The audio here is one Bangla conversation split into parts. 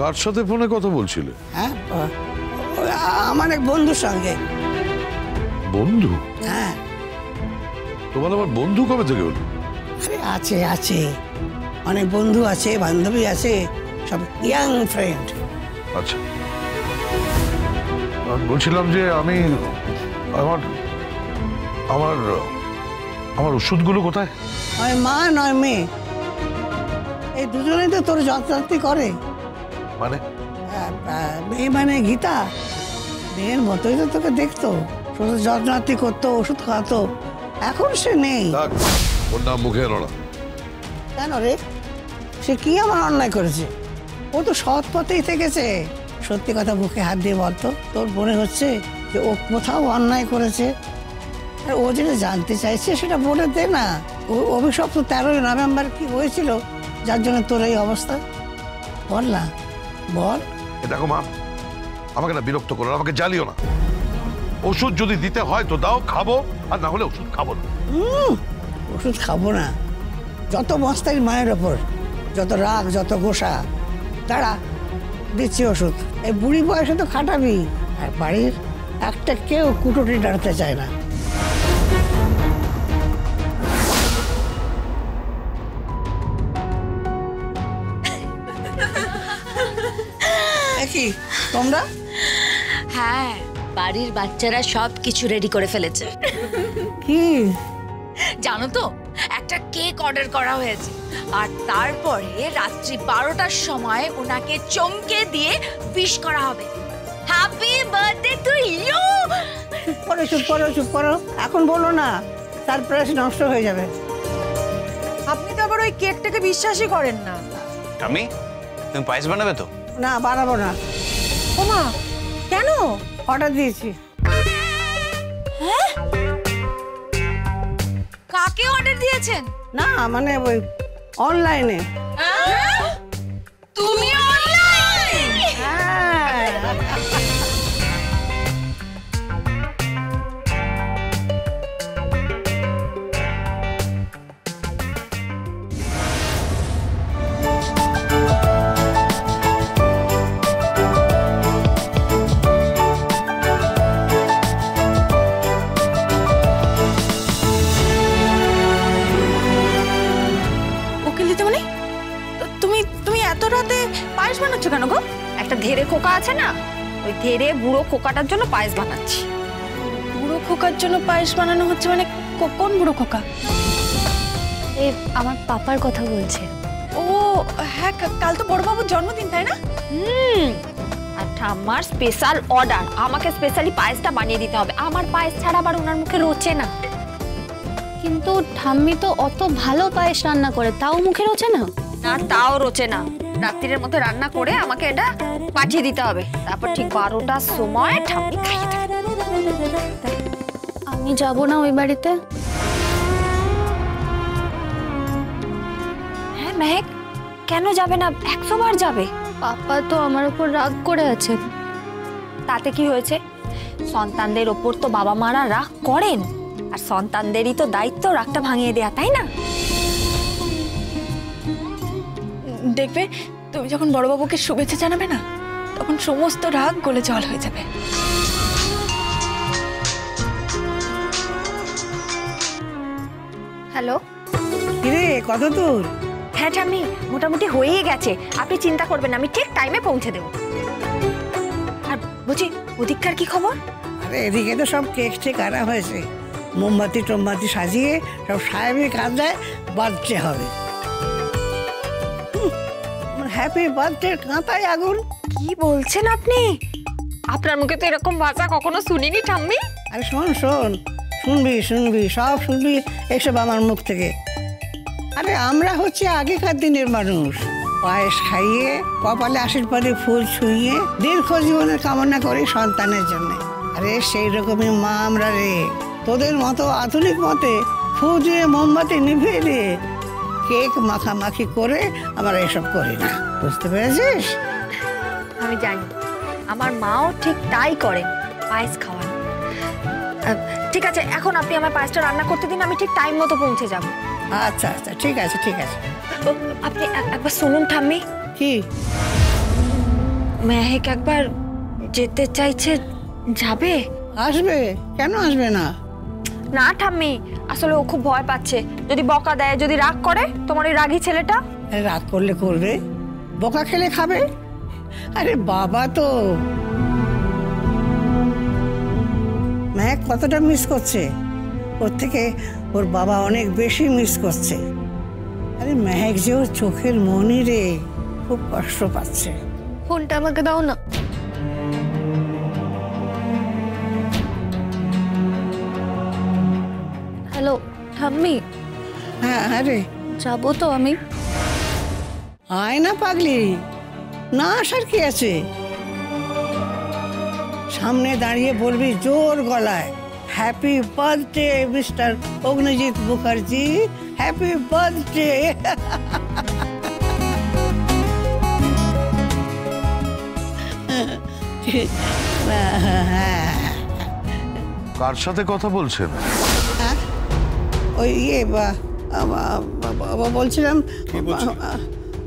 কার সাথে ফোনে কথা বলছিলে? হ্যাঁ, আমার এক বন্ধুর সঙ্গে। বন্ধু? হ্যাঁ। তোমার আবার বন্ধু কবে থেকে হলো? আরে আছে আছে, অনেক বন্ধু আছে, বান্ধবী আছে, সব ইয়াং ফ্রেন্ড। আচ্ছা, বলছিলাম যে আমি আমার আমার আমার ওষুধগুলো কোথায়? নয় মা নয় মেয়ে, এই দুজনেই তো তোর যত্নার্থী করে। মানে? মেয়ে মানে গীতা, মেয়ের মতোই তো তোকে দেখতো, শুধু যত্নার্থী করতো, ওষুধ খাওয়াতো। এখন সে নেই। ওর নাম মুখে এলো না। কেন রে? সে কি আমার অন্যায় করেছে? ও তো সৎ পথেই থেকেছে। সত্যি কথা মুখে হাত দিয়ে বলতো, তোর মনে হচ্ছে যে ও কোথাও অন্যায় করেছে? আর ও যেটা জানতে চাইছে সেটা বলে দে না। ও অভিশপ্ত 13ই নভেম্বর কি হয়েছিল যার জন্য তোর এই অবস্থা? বল না, বল। দেখো মা, আমাকে না বিরক্ত করো, আমাকে জ্বালিও না। ওষুধ যদি দিতে হয় তো দাও, খাবো, আর না হলে ওষুধ খাবো না। ওষুধ খাবো না? যত মস্তাই মায়ের ওপর, যত রাগ, যত গোসা। দাঁড়া, দিচ্ছি ওষুধ। এই বুড়ি বয়সে তো খাটাবি। আর বাড়ির একটা কেউ কুটোটি দাঁড়াতে চায় না। কি তোমরা? হ্যাঁ, বাড়ির বাচ্চারা সব কিছু রেডি করে ফেলেছে। কি জানো তো, একটা কেক অর্ডার করা হয়েছে, আর তারপরে রাত্রি 12টার সময় ওনাকে চমকে দিয়ে উইশ করা হবে। Happy birthday to you. চুপ করো, চুপ করো। এখন বলো না, সারপ্রাইজ নষ্ট হয়ে যাবে। আপনি তো আবার ওই কেকটাকে বিশ্বাসই করেন না। আমি? তুমি পায়েস বানাবে তো? না, বানাবো না। ওমা, কেন? অর্ডার দিয়েছি। হ্যাঁ? কাকে অর্ডার দিয়েছেন? না মানে ওই অনলাইনে। তুমি অনলাইনে? হ্যাঁ। কেন গো? একটা ধেরে খোকা আছে না, ওই ধেরে বুড়ো খোকাটার জন্য পায়েস বানাচ্ছি। বুড়ো খোকার জন্য পায়েস বানানো হচ্ছে মানে? কোন বুড়ো খোকা? আমার পাপার কথা বলছে। ও হ্যাঁ, কাল তো বড়বাবুর জন্মদিন, তাই না? আর ঠাম্মার স্পেশাল অর্ডার, আমাকে স্পেশালি পায়েসটা বানিয়ে দিতে হবে। আমার পায়েস ছাড়া আবার ওনার মুখে রোচে না। কিন্তু ঠাম্মি তো অত ভালো পায়েস রান্না করে, তাও মুখে রোচে না? না, তাও রোচে না। রাত্রির মধ্যে রান্না করে আমাকে এটা পাঠিয়ে দিতে হবে, তারপর ঠিক 12টার সময় ঠাম্মি খাইয়ে দেবে। আমি যাব না ওই বাড়িতে। হ্যাঁ মেহেক, কেন যাবে না? 100 বার যাবে। পাপা তো আমার উপর রাগ করে আছেন। তাতে কি হয়েছে? সন্তানদের ওপর তো বাবা মারা রাগ করেন, আর সন্তানদেরই তো দায়িত্ব রাগটা ভাঙিয়ে দেয়া, তাই না? দেখবে, তুমি যখন বড়বাবুকে শুভেচ্ছা জানাবে না, তখন সমস্ত রাগ গলে জল হয়ে যাবে। হ্যালো, কিরে কত দূর? হ্যাঁ ঠাম্মি, মোটামুটি হয়েই গেছে। আপনি চিন্তা করবেন, আমি ঠিক টাইমে পৌঁছে দেব। আর বুঝি ওদিককার কি খবর? আরে এদিকে তো সব কেক টেক আনা হয়েছে, মোমবাতি টোমবাতি সাজিয়ে সব সাহেবের কাঁদায় বার্থডে হবে। হ্যাপি বার্থডে কাঁথায় আগুন? কি বলছেন আপনি? আপনার মুখে তো এরকম ভাষা কখনো শুনিনি ঠাম্মি। আরে শোন শোন, শুনবি শুনবি, সব শুনবি এসব আমার মুখ থেকে। আরে আমরা হচ্ছে আগেকার দিনের মানুষ, পায়েস খাইয়ে কপালে আশীর্বাদে ফুল ছুঁয়ে দীর্ঘ জীবনের কামনা করি সন্তানের জন্য। আরে সেই রকমই মা আমরা রে। তোদের মতো আধুনিক মতে ফু দিয়ে মোমবাতি নিভিয়ে দিয়ে কেক মাখামাখি করে আমরা এসব করি না, বুঝতে পেরেছিস? আমি জানি, আমার মাও ঠিক তাই করেন, পায়েস খাওয়ান। ঠিক আছে, এখন আপনি আমার পায়েসটা রান্না করতে দিন, আমি ঠিক টাইম মতো পৌঁছে যাব। আচ্ছা আচ্ছা, ঠিক আছে ঠিক আছে। আপনি একবার শুনুন ঠাম্মি। কি? মেহেক একবার যেতে চাইছে, যাবে? আসবে, কেন আসবে না? না ঠাম্মি, আসলে ও খুব ভয় পাচ্ছে, যদি বকা দেয়, যদি রাগ করে, তোমার ওই রাগী ছেলেটা। রাগ করলে করবে, বকা খেলে খাবে। আরে বাবা তো মেঘ কতটা মিস করছে, ওর থেকে ওর বাবা অনেক বেশি মিস করছে। আরে মেঘ যে ওর চোখের মনি রে, খুব কষ্ট পাচ্ছে। ফোনটা আমাকে দাও না। হ্যালো ঠাম্মি, হ্যাঁ আরে যাবো তো আমি? আয় না পাগলি, না আসার কি আছে? সামনে দাঁড়িয়ে বলবি জোর গলায়, happy birthday mister Agnijit Mukherjee, happy birthday. কার সাথে কথা বলছেন? ওই ইয়ে বলছিলাম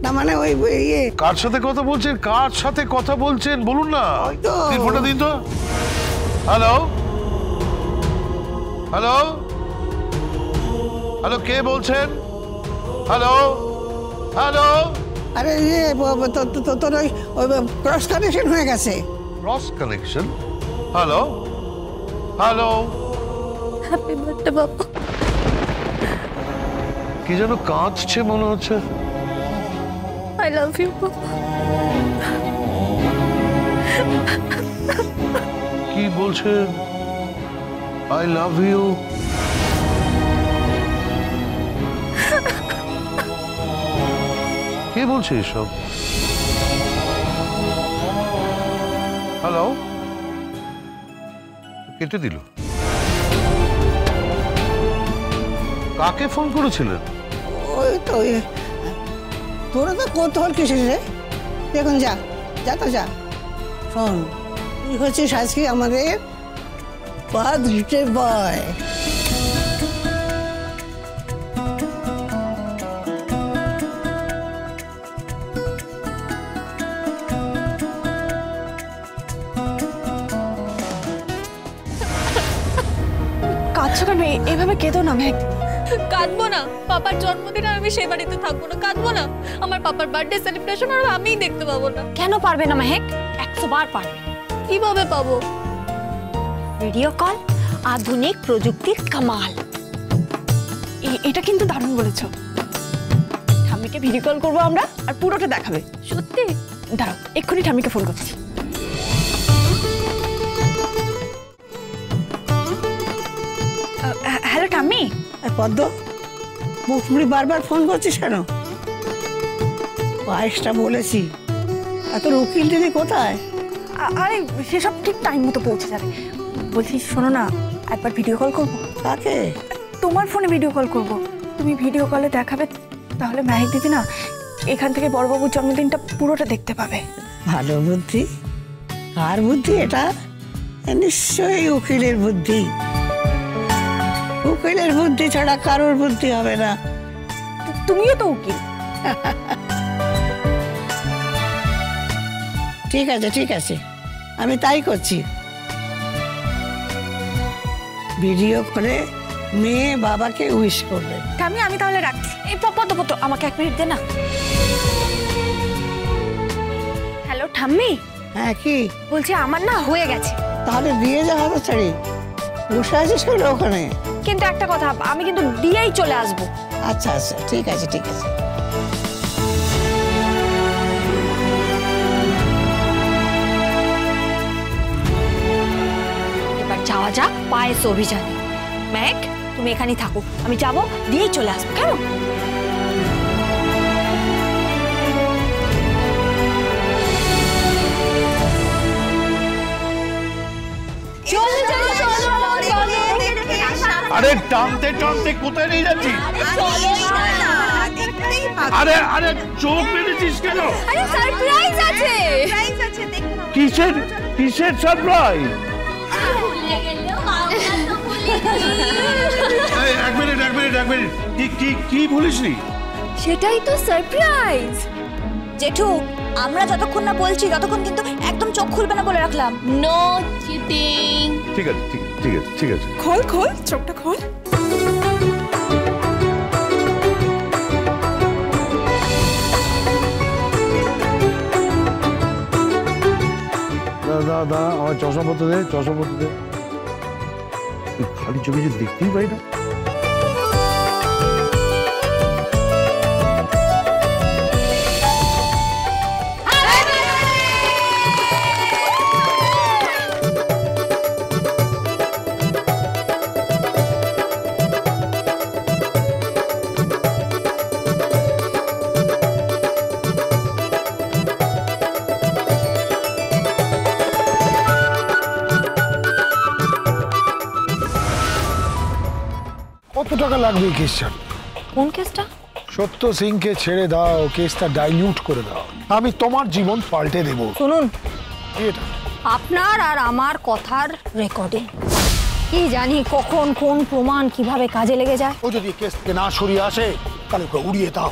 না, মানে ওই ইয়ে। কার সাথে কথা বলছেন? কার সাথে কথা বলছেন বলুন না। ওই তো। ফোনটা দিন তো। হ্যালো হ্যালো হ্যালো, কে বলছেন? Hello hello. আরে ইয়ে তোর ওই ক্রস কানেকশন হয়ে গেছে। Cross connection? Hello hello. Happy birthday বাবা। কি যেন কাঁদছে মনে হচ্ছে। আই লাভ ইউ বাবা। কি বলছেন? I love you? কে বলছে এসব? হ্যালো, কেটে দিল। কাকে ফোন করেছিলেন? ওই তো তোরা তো কৌতূহল কিসের রে? দেখুন যা যা তো যা। শোন, তুই হচ্ছিস আজকে আমাদের বার্থডে বয়। কাঁদছো কেন? এভাবে কেঁদো না মেঘ। কাঁদবো না, পাপার জন্মদিন আর আমি সেই বাড়িতে থাকবো না। কাঁদবো না, আমার পাপার বার্থডে সেলিব্রেশন আর আমিই দেখতে পাবো না। কেন পারবে না মেহেক? 100 বার পারবে। কিভাবে পাবো? ভিডিও কল, আধুনিক প্রযুক্তির কামাল। এটা কিন্তু দারুণ বলেছো। ঠাম্মিকে ভিডিও কল করবো আমরা, আর পুরোটা দেখাবে। সত্যি? দাঁড়াও, এক্ষুনি ঠাম্মিকে ফোন করছি। হ্যালো ঠাম্মি। পদ্ম, মুখ মুড়ি বারবার ফোন করছিস কেন? পায়েসটা বলেছি, এত উকিল দিদি কোথায়? আরে সেসব ঠিক টাইম মতো পৌঁছে যাবে। বলছি শোনো না, একবার ভিডিও কল করবো। কাকে? তোমার ফোনে ভিডিও কল করব। তুমি ভিডিও কলে দেখাবে, তাহলে মেহেক দিদি না এখান থেকে বড়বাবুর জন্মদিনটা পুরোটা দেখতে পাবে। ভালো বুদ্ধি। কার বুদ্ধি এটা? নিশ্চয়ই উকিলের বুদ্ধি। উকিলের বুদ্ধি ছাড়া কারোর বুদ্ধি হবে না। তুমিও তো উকিল। ঠিক আছে ঠিক আছে, আমি তাই করছি। ভিডিও করে মেয়ে বাবাকে উইশ করবে। আমি তাহলে রাখছি। এই পপত আমাকে 1 মিনিট দে না। হ্যালো ঠাম্মি। হ্যাঁ কি বলছি আমার না হয়ে গেছে। তাহলে দিয়ে যা হাতে ছাড়ি, বসে আছিস কেন ওখানে? কিন্তু একটা কথা, আমি কিন্তু দিয়েই চলে আসবো। আচ্ছা আচ্ছা ঠিক আছে ঠিক আছে। এবার যাওয়া যাক পায়েস অভিযানে। মেঘ, তুমি এখানেই থাকো, আমি যাবো, দিয়েই চলে আসবো। কেন? আরে টানতে টানতে কোথায় নিয়ে যাচ্ছি? আরে আরে চোখ মেরেছিস কেন? আরে সারপ্রাইজ আছে। কিসের কিসের সারপ্রাইজ? এক মিনিট কি ভুলিসনি? সেটাই তো সারপ্রাইজ। জেঠু, আমরা যতক্ষণ না বলছি ততক্ষণ কিন্তু একদম চোখ খুলবে না বলে রাখলাম। No cheating. ঠিক আছে, ঠিক আছে, ঠিক আছে, ঠিক আছে। খোল খোল চোখটা খোল। দাদা আমার চশমা পড়তে দে, চশমা পড়তে দে। খালি চোখে যে দেখতেই পাই না। কত টাকা লাগবে এই কেস ছাড়? কোন কেসটা? সত্য সিংকে ছেড়ে দাও, কেসটা ডাইলিউট করে দাও, আমি তোমার জীবন পাল্টে দেবো। শুনুন, এটা আপনার আর আমার কথার রেকর্ডিং, কি জানি কখন কোন প্রমাণ কিভাবে কাজে লেগে যায়। ও যদি কেস থেকে না সরিয়ে আসে তাহলে ওকে উড়িয়ে দাও।